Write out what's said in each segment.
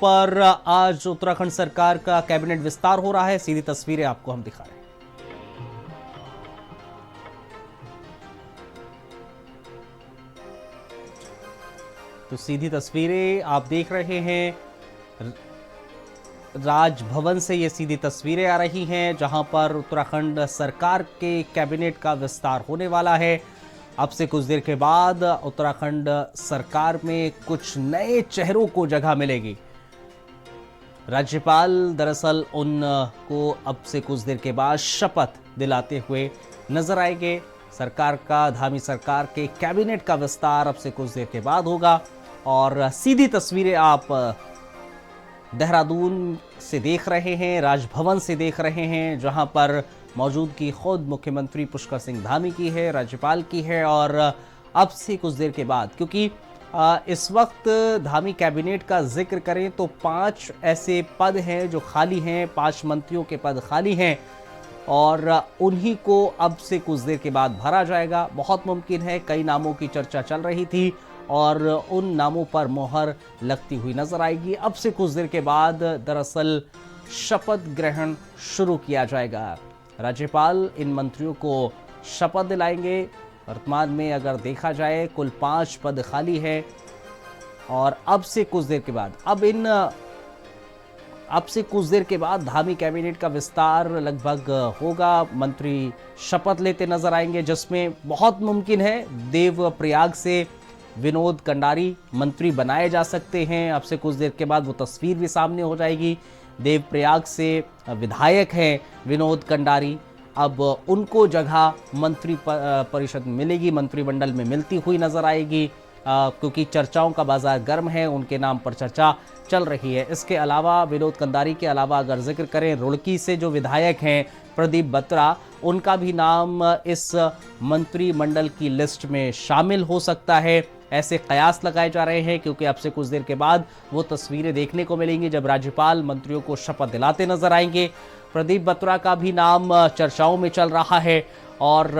पर आज उत्तराखंड सरकार का कैबिनेट विस्तार हो रहा है। सीधी तस्वीरें आपको हम दिखा रहे हैं। तो सीधी तस्वीरें आप देख रहे हैं, राजभवन से ये सीधी तस्वीरें आ रही हैं जहां पर उत्तराखंड सरकार के कैबिनेट का विस्तार होने वाला है। अब से कुछ देर के बाद उत्तराखंड सरकार में कुछ नए चेहरों को जगह मिलेगी। राज्यपाल दरअसल उनको अब से कुछ देर के बाद शपथ दिलाते हुए नजर आएंगे। सरकार का, धामी सरकार के कैबिनेट का विस्तार अब से कुछ देर के बाद होगा। और सीधी तस्वीरें आप देहरादून से देख रहे हैं, राजभवन से देख रहे हैं, जहां पर मौजूदगी खुद मुख्यमंत्री पुष्कर सिंह धामी की है, राज्यपाल की है। और अब से कुछ देर के बाद, क्योंकि इस वक्त धामी कैबिनेट का जिक्र करें तो 5 ऐसे पद हैं जो खाली हैं, 5 मंत्रियों के पद खाली हैं और उन्हीं को अब से कुछ देर के बाद भरा जाएगा। बहुत मुमकिन है, कई नामों की चर्चा चल रही थी और उन नामों पर मोहर लगती हुई नजर आएगी। अब से कुछ देर के बाद दरअसल शपथ ग्रहण शुरू किया जाएगा। राज्यपाल इन मंत्रियों को शपथ दिलाएंगे। वर्तमान में अगर देखा जाए कुल 5 पद खाली है और अब से कुछ देर के बाद धामी कैबिनेट का विस्तार लगभग होगा। मंत्री शपथ लेते नजर आएंगे, जिसमें बहुत मुमकिन है देवप्रयाग से विनोद कंडारी मंत्री बनाए जा सकते हैं। अब से कुछ देर के बाद वो तस्वीर भी सामने हो जाएगी। देवप्रयाग से विधायक हैं विनोद कंडारी, अब उनको जगह मंत्री परिषद मिलेगी, मंत्रिमंडल में मिलती हुई नजर आएगी, क्योंकि चर्चाओं का बाजार गर्म है, उनके नाम पर चर्चा चल रही है। इसके अलावा विनोद कंडारी के अलावा अगर जिक्र करें रुड़की से जो विधायक हैं प्रदीप बत्रा, उनका भी नाम इस मंत्रिमंडल की लिस्ट में शामिल हो सकता है। ऐसे कयास लगाए जा रहे हैं, क्योंकि अब से कुछ देर के बाद वो तस्वीरें देखने को मिलेंगी जब राज्यपाल मंत्रियों को शपथ दिलाते नजर आएंगे। प्रदीप बत्रा का भी नाम चर्चाओं में चल रहा है और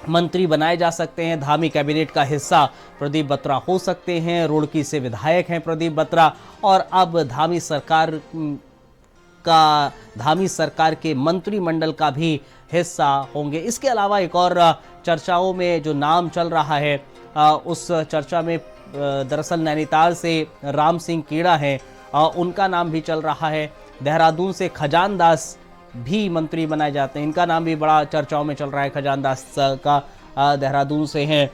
मंत्री बनाए जा सकते हैं। धामी कैबिनेट का हिस्सा प्रदीप बत्रा हो सकते हैं। रुड़की से विधायक हैं प्रदीप बत्रा और अब धामी सरकार के मंत्रिमंडल का भी हिस्सा होंगे। इसके अलावा एक और चर्चाओं में जो नाम चल रहा है, उस चर्चा में दरअसल नैनीताल से राम सिंह कीड़ा हैं, उनका नाम भी चल रहा है। देहरादून से खजान दास भी मंत्री बनाए जाते हैं, इनका नाम भी बड़ा चर्चाओं में चल रहा है। खजान दास का देहरादून से हैं,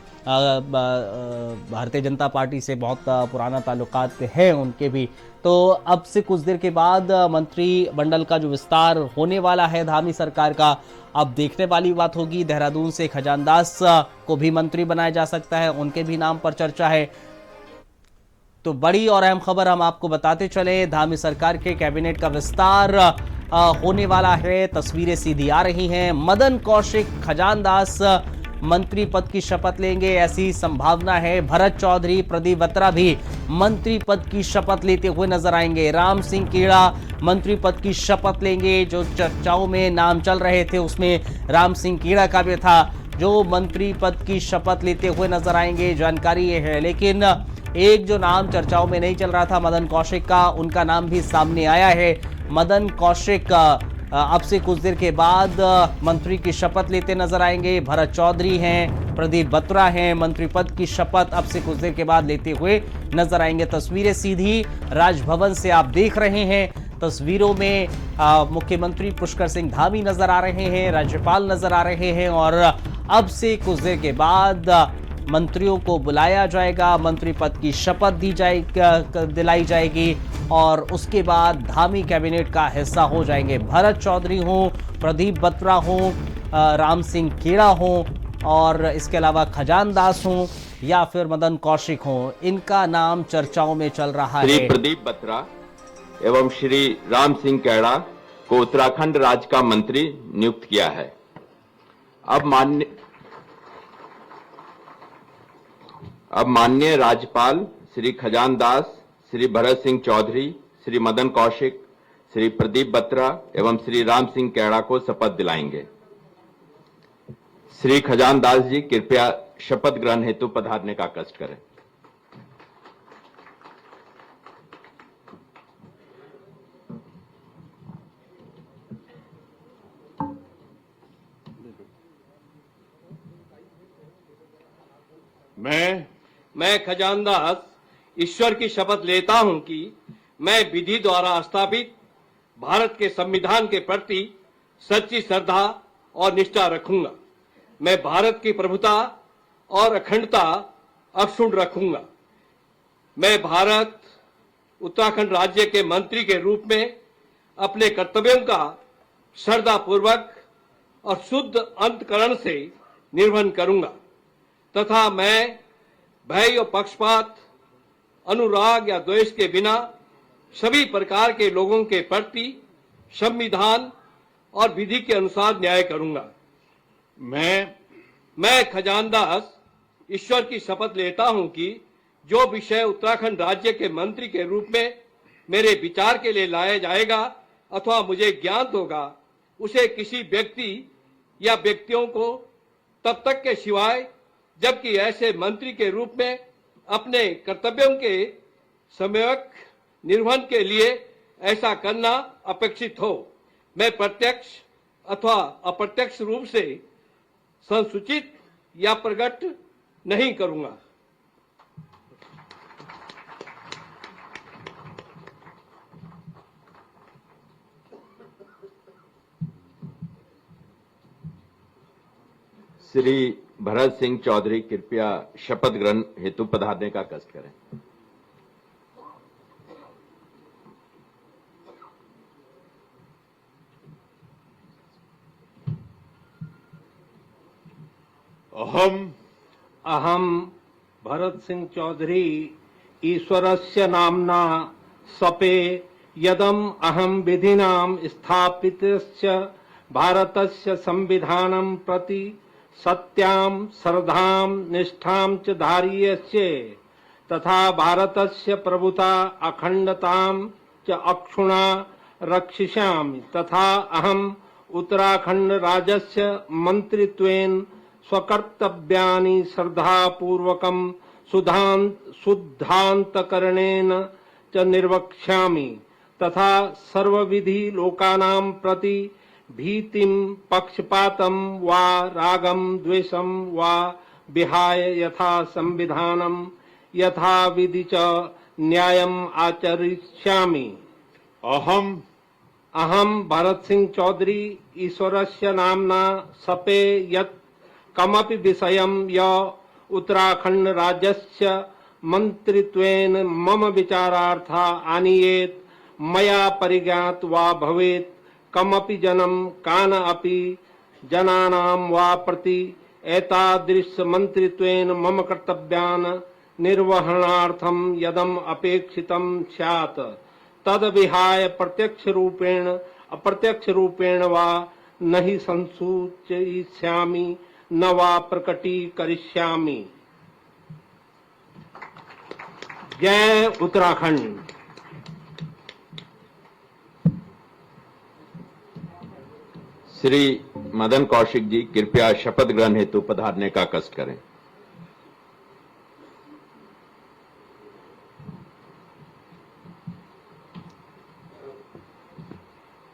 भारतीय जनता पार्टी से बहुत पुराना ताल्लुकात है उनके भी। तो अब से कुछ देर के बाद मंत्रिमंडल का जो विस्तार होने वाला है धामी सरकार का, अब देखने वाली बात होगी। देहरादून से खजान दास को भी मंत्री बनाया जा सकता है, उनके भी नाम पर चर्चा है। तो बड़ी और अहम खबर हम आपको बताते चले, धामी सरकार के कैबिनेट का विस्तार होने वाला है। तस्वीरें सीधी आ रही हैं। मदन कौशिक, खजान दास मंत्री पद की शपथ लेंगे, ऐसी संभावना है। भरत चौधरी, प्रदीप बत्रा भी मंत्री पद की शपथ लेते हुए नजर आएंगे। राम सिंह कीड़ा मंत्री पद की शपथ लेंगे। जो चर्चाओं में नाम चल रहे थे उसमें राम सिंह कीड़ा का भी था, जो मंत्री पद की शपथ लेते हुए नजर आएंगे, जानकारी ये है। लेकिन एक जो नाम चर्चाओं में नहीं चल रहा था मदन कौशिक का, उनका नाम भी सामने आया है। मदन कौशिक अब से कुछ देर के बाद मंत्री की शपथ लेते नजर आएंगे। भरत चौधरी हैं, प्रदीप बत्रा हैं, मंत्री पद की शपथ अब से कुछ देर के बाद लेते हुए नजर आएंगे। तस्वीरें सीधी राजभवन से आप देख रहे हैं। तस्वीरों में मुख्यमंत्री पुष्कर सिंह धामी नजर आ रहे हैं, राज्यपाल नजर आ रहे हैं और अब से कुछ देर के बाद मंत्रियों को बुलाया जाएगा, मंत्री पद की शपथ दिलाई जाएगी और उसके बाद धामी कैबिनेट का हिस्सा हो जाएंगे। भरत चौधरी हों, प्रदीप बत्रा हों, राम सिंह कीड़ा हों और इसके अलावा खजान दास हों या फिर मदन कौशिक हों, इनका नाम चर्चाओं में चल रहा है। श्री प्रदीप बत्रा एवं श्री राम सिंह कैड़ा को उत्तराखंड राज्य का मंत्री नियुक्त किया है। अब माननीय राज्यपाल श्री खजान दास, श्री भरत सिंह चौधरी, श्री मदन कौशिक, श्री प्रदीप बत्रा एवं श्री राम सिंह कैड़ा को शपथ दिलाएंगे। श्री खजान दास जी कृपया शपथ ग्रहण हेतु पधारने का कष्ट करें। मैं खजानदास ईश्वर की शपथ लेता हूं कि मैं विधि द्वारा स्थापित भारत के संविधान के प्रति सच्ची श्रद्धा और निष्ठा रखूंगा। मैं भारत की प्रभुता और अखंडता अक्षुण्ण रखूंगा। मैं भारत उत्तराखंड राज्य के मंत्री के रूप में अपने कर्तव्यों का श्रद्धापूर्वक और शुद्ध अंतकरण से निर्वहन करूंगा तथा मैं भय और पक्षपात, अनुराग या द्वेष के बिना सभी प्रकार के लोगों के प्रति संविधान और विधि के अनुसार न्याय करूंगा। मैं खजानदास ईश्वर की शपथ लेता हूं कि जो विषय उत्तराखंड राज्य के मंत्री के रूप में मेरे विचार के लिए लाया जाएगा अथवा मुझे ज्ञात होगा, उसे किसी व्यक्ति या व्यक्तियों को तब तक के सिवाय जबकि ऐसे मंत्री के रूप में अपने कर्तव्यों के सम्यक निर्वहन के लिए ऐसा करना अपेक्षित हो, मैं प्रत्यक्ष अथवा अप्रत्यक्ष रूप से संसूचित या प्रकट नहीं करूंगा। श्री भरत सिंह चौधरी कृपया शपथ ग्रहण हेतु पधारने का कष्ट करें। अहम भरत सिंह चौधरी ईश्वरस्य नाम्ना सपे यदम अहम विधिनाम स्थापितस्य भारतस्य संविधानं प्रति सत्यां श्रद्धां निष्ठां च धारयिष्ये तथा भारतस्य प्रभुता अखंडतां च अक्षुण्णा रक्षिष्यामि तथा अहम उत्तराखंड राज्यस्य मंत्रित्वेन स्वकर्तव्यानि श्रद्धापूर्वकं शुद्धान्तकरणेन च निर्वक्ष्यामि तथा सर्वविधि लोकानां प्रति भीतिं पक्षपातं वा रागं द्वेषं वा विहाय यथा संविधानं यथा विधि च न्यायम् आचरिष्यामि। अहम भरत सिंह चौधरी ईश्वरस्य नाम्ना सपे यत् कमपि विषयं य उत्तराखंड राज्यस्य मंत्रित्वेन मम विचारार्था आनीयेत् मया परिज्ञात वा भवेत् कमपि जनं कान अपि जनानां वा प्रति एतादृश मंत्रित्वेन मम कर्तव्यान् निर्वहणार्थं यदम अपेक्षितं स्यात् तद विहाय प्रत्यक्ष रूपेण अप्रत्यक्ष रूपेण वा नहि संसूचयिष्यामि न वा प्रकटीकरिष्यामि। जय उत्तराखंड। श्री मदन कौशिक जी कृपया शपथ ग्रहण हेतु पधारने का कष्ट करें।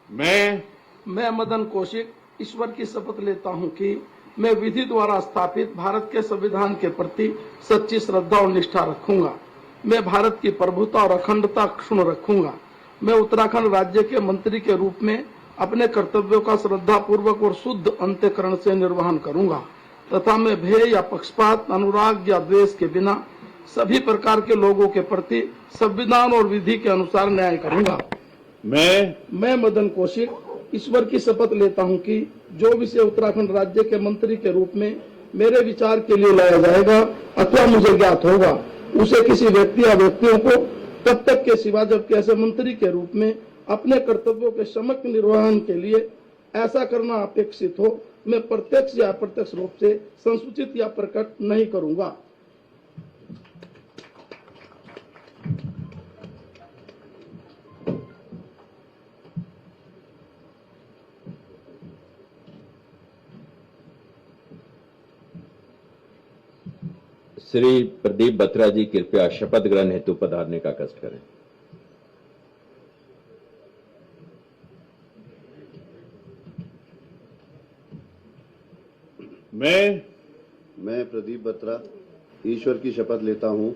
मैं मदन कौशिक ईश्वर की शपथ लेता हूं कि मैं विधि द्वारा स्थापित भारत के संविधान के प्रति सच्ची श्रद्धा और निष्ठा रखूंगा। मैं भारत की प्रभुता और अखंडता अक्षुण्ण रखूंगा। मैं उत्तराखंड राज्य के मंत्री के रूप में अपने कर्तव्यों का श्रद्धापूर्वक और शुद्ध अंतःकरण से निर्वहन करूंगा तथा मैं भय या पक्षपात, अनुराग या द्वेष के बिना सभी प्रकार के लोगों के प्रति संविधान और विधि के अनुसार न्याय करूंगा। मैं मदन कौशिक ईश्वर की शपथ लेता हूं कि जो विषय उत्तराखंड राज्य के मंत्री के रूप में मेरे विचार के लिए लाया जाएगा अथवा मुझे ज्ञात होगा, उसे किसी व्यक्ति या व्यक्तियों को तब तक के सिवा जबकि ऐसे मंत्री के रूप में अपने कर्तव्यों के सम्यक निर्वहन के लिए ऐसा करना अपेक्षित हो, मैं प्रत्यक्ष या अप्रत्यक्ष रूप से संसूचित या प्रकट नहीं करूंगा। श्री प्रदीप बत्रा जी कृपया शपथ ग्रहण हेतु पधारने का कष्ट करें। मैं प्रदीप बत्रा ईश्वर की शपथ लेता हूँ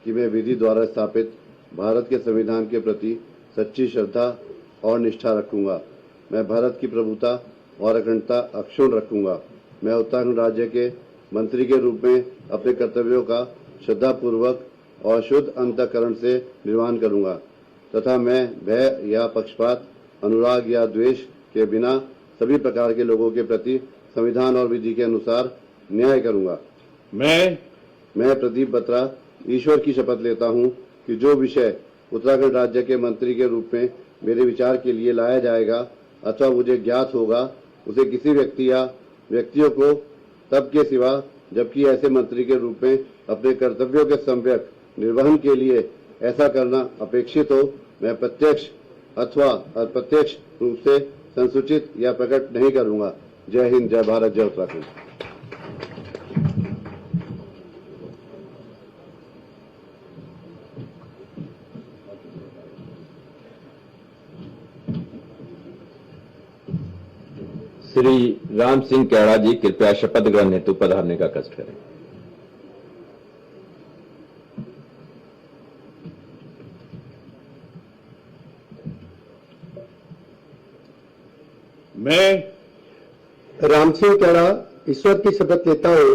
कि मैं विधि द्वारा स्थापित भारत के संविधान के प्रति सच्ची श्रद्धा और निष्ठा रखूंगा। मैं भारत की प्रभुता और अखंडता अक्षुण्ण रखूंगा। मैं उत्तराखंड राज्य के मंत्री के रूप में अपने कर्तव्यों का श्रद्धापूर्वक और शुद्ध अंतःकरण से निर्वहन करूंगा तथा मैं भय या पक्षपात, अनुराग या द्वेष के बिना सभी प्रकार के लोगों के प्रति संविधान और विधि के अनुसार न्याय करूंगा। मैं प्रदीप बत्रा ईश्वर की शपथ लेता हूं कि जो विषय उत्तराखंड राज्य के मंत्री के रूप में मेरे विचार के लिए लाया जाएगा अथवा मुझे ज्ञात होगा, उसे किसी व्यक्ति या व्यक्तियों को तब के सिवा जबकि ऐसे मंत्री के रूप में अपने कर्तव्यों के सम्यक निर्वहन के लिए ऐसा करना अपेक्षित हो, मैं प्रत्यक्ष अथवा अप्रत्यक्ष रूप से संसूचित या प्रकट नहीं करूंगा। जय हिंद, जय भारत, जय उत्तराखंड। श्री राम सिंह कैड़ा जी कृपया शपथ ग्रहण हेतु पधारने का कष्ट करें। मैं राम सिंह कैड़ा ईश्वर की शपथ लेता हूं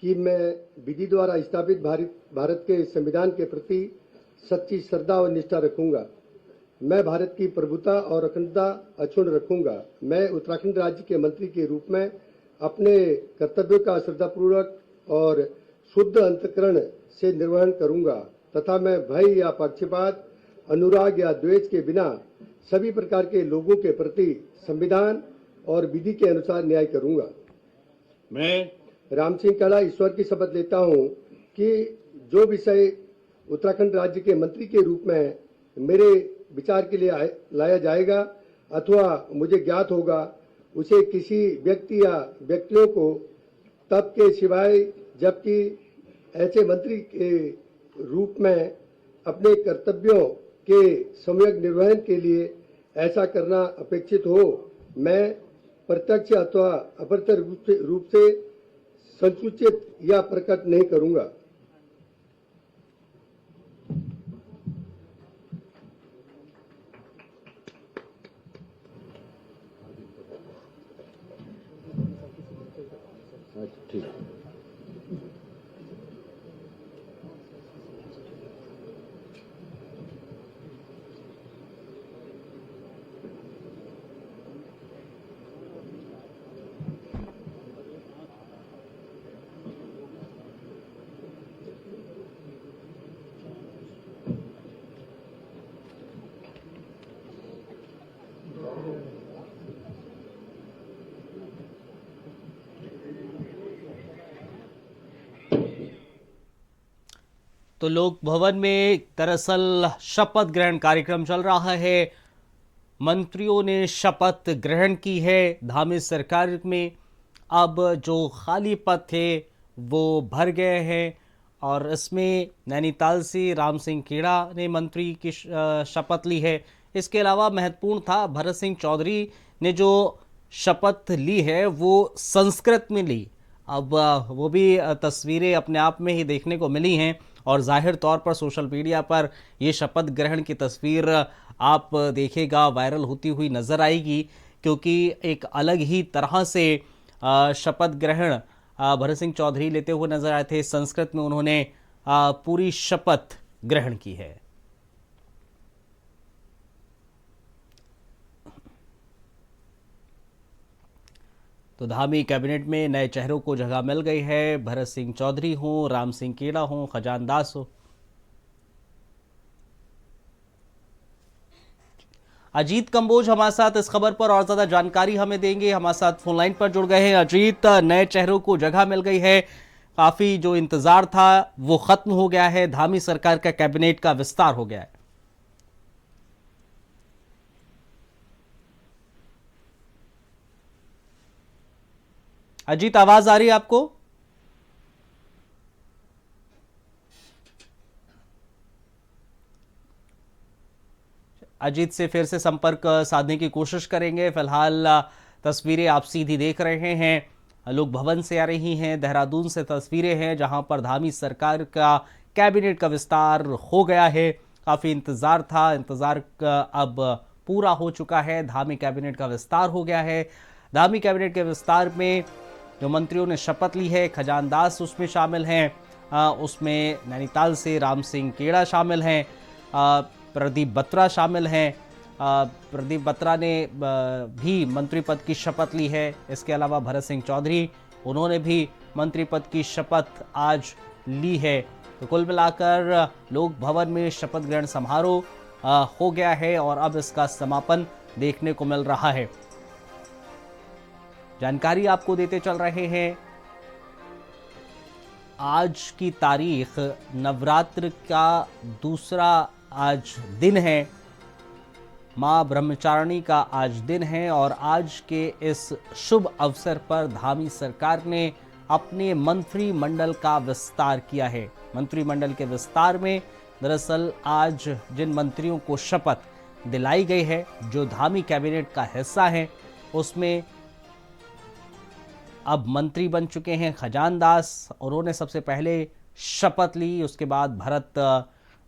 कि मैं विधि द्वारा स्थापित भारत के संविधान के प्रति सच्ची श्रद्धा और निष्ठा रखूंगा। मैं भारत की प्रभुता और अखंडता अक्षुण्ण रखूंगा। मैं उत्तराखंड राज्य के मंत्री के रूप में अपने कर्तव्यों का श्रद्धापूर्वक और शुद्ध अंतःकरण से निर्वहन करूंगा तथा मैं भय या पक्षपात, अनुराग या द्वेष के बिना सभी प्रकार के लोगों के प्रति संविधान और विधि के अनुसार न्याय करूंगा। मैं राम सिंह कैड़ा ईश्वर की शपथ लेता हूं कि जो विषय उत्तराखंड राज्य के मंत्री के रूप में मेरे विचार के लिए लाया जाएगा अथवा मुझे ज्ञात होगा, उसे किसी व्यक्ति या व्यक्तियों को तब के सिवाय जबकि ऐसे मंत्री के रूप में अपने कर्तव्यों के सम्यक निर्वहन के लिए ऐसा करना अपेक्षित हो, मैं प्रत्यक्ष अथवा अप्रत्यक्ष रूप से संसूचित या प्रकट नहीं करूंगा। ठीक। तो लोक भवन में दरअसल शपथ ग्रहण कार्यक्रम चल रहा है। मंत्रियों ने शपथ ग्रहण की है धामी सरकार में। अब जो खाली पद थे वो भर गए हैं और इसमें नैनीताल से राम सिंह खेड़ा ने मंत्री की शपथ ली है। इसके अलावा महत्वपूर्ण था, भरत सिंह चौधरी ने जो शपथ ली है वो संस्कृत में ली। अब वो भी तस्वीरें अपने आप में ही देखने को मिली हैं और जाहिर तौर पर सोशल मीडिया पर ये शपथ ग्रहण की तस्वीर आप देखिएगा वायरल होती हुई नज़र आएगी, क्योंकि एक अलग ही तरह से शपथ ग्रहण भरत सिंह चौधरी लेते हुए नजर आए थे। संस्कृत में उन्होंने पूरी शपथ ग्रहण की है। तो धामी कैबिनेट में नए चेहरों को जगह मिल गई है। भरत सिंह चौधरी हों, राम सिंह खेड़ा हों, खजान दास हो। अजीत कंबोज हमारे साथ इस खबर पर और ज्यादा जानकारी हमें देंगे। हमारे साथ फोन लाइन पर जुड़ गए हैं। अजीत, नए चेहरों को जगह मिल गई है, काफी जो इंतजार था वो खत्म हो गया है, धामी सरकार का कैबिनेट का विस्तार हो गया है। अजीत, आवाज आ रही है आपको? अजीत से फिर से संपर्क साधने की कोशिश करेंगे। फिलहाल तस्वीरें आप सीधी देख रहे हैं। लोक भवन से आ रही हैं, देहरादून से तस्वीरें हैं जहां पर धामी सरकार का कैबिनेट का विस्तार हो गया है। काफ़ी इंतज़ार था, इंतज़ार अब पूरा हो चुका है। धामी कैबिनेट का विस्तार हो गया है। धामी कैबिनेट के विस्तार में जो मंत्रियों ने शपथ ली है, खजानदास उसमें शामिल हैं, उसमें नैनीताल से राम सिंह केड़ा शामिल हैं, प्रदीप बत्रा शामिल हैं। प्रदीप बत्रा ने भी मंत्री पद की शपथ ली है। इसके अलावा भरत सिंह चौधरी, उन्होंने भी मंत्री पद की शपथ आज ली है। तो कुल मिलाकर लोक भवन में शपथ ग्रहण समारोह हो गया है और अब इसका समापन देखने को मिल रहा है। जानकारी आपको देते चल रहे हैं, आज की तारीख नवरात्र का दूसरा आज दिन है, मां ब्रह्मचारिणी का आज दिन है और आज के इस शुभ अवसर पर धामी सरकार ने अपने मंत्रिमंडल का विस्तार किया है। मंत्रिमंडल के विस्तार में दरअसल आज जिन मंत्रियों को शपथ दिलाई गई है, जो धामी कैबिनेट का हिस्सा है, उसमें अब मंत्री बन चुके हैं खजानदास। उन्होंने सबसे पहले शपथ ली, उसके बाद भरत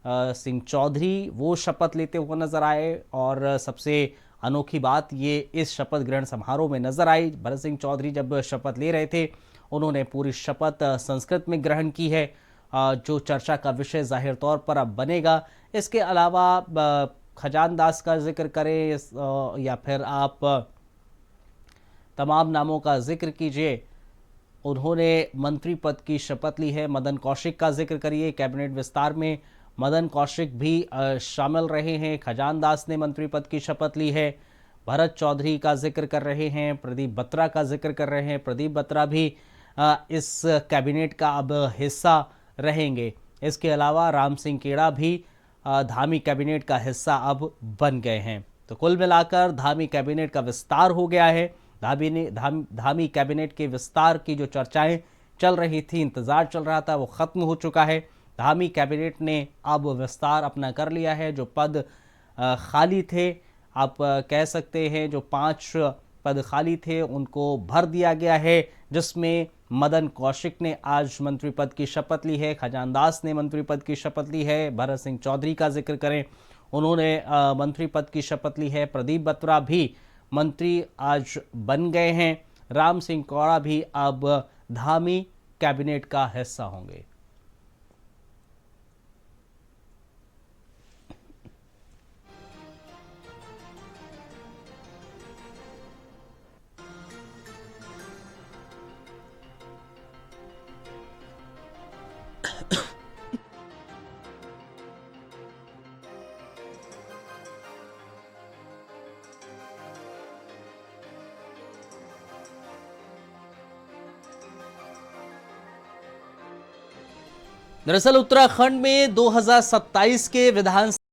सिंह चौधरी वो शपथ लेते हुए नजर आए और सबसे अनोखी बात ये इस शपथ ग्रहण समारोह में नजर आई। भरत सिंह चौधरी जब शपथ ले रहे थे, उन्होंने पूरी शपथ संस्कृत में ग्रहण की है, जो चर्चा का विषय जाहिर तौर पर अब बनेगा। इसके अलावा खजानदास का जिक्र करें या फिर आप तमाम नामों का जिक्र कीजिए, उन्होंने मंत्री पद की शपथ ली है। मदन कौशिक का जिक्र करिए, कैबिनेट विस्तार में मदन कौशिक भी शामिल रहे हैं। खजानदास ने मंत्री पद की शपथ ली है। भरत चौधरी का जिक्र कर रहे हैं, प्रदीप बत्रा का जिक्र कर रहे हैं। प्रदीप बत्रा भी इस कैबिनेट का अब हिस्सा रहेंगे। इसके अलावा राम सिंह केड़ा भी धामी कैबिनेट का हिस्सा अब बन गए हैं। तो कुल मिलाकर धामी कैबिनेट का विस्तार हो गया है। धामी कैबिनेट के विस्तार की जो चर्चाएं चल रही थी, इंतजार चल रहा था, वो खत्म हो चुका है। धामी कैबिनेट ने अब विस्तार अपना कर लिया है। जो पद खाली थे, आप कह सकते हैं जो 5 पद खाली थे उनको भर दिया गया है, जिसमें मदन कौशिक ने आज मंत्री पद की शपथ ली है, खजानदास ने मंत्री पद की शपथ ली है। भरत सिंह चौधरी का जिक्र करें, उन्होंने मंत्री पद की शपथ ली है। प्रदीप बत्रा भी मंत्री आज बन गए हैं। राम सिंह कौड़ा भी अब धामी कैबिनेट का हिस्सा होंगे। दरअसल उत्तराखंड में 2027 के विधानसभा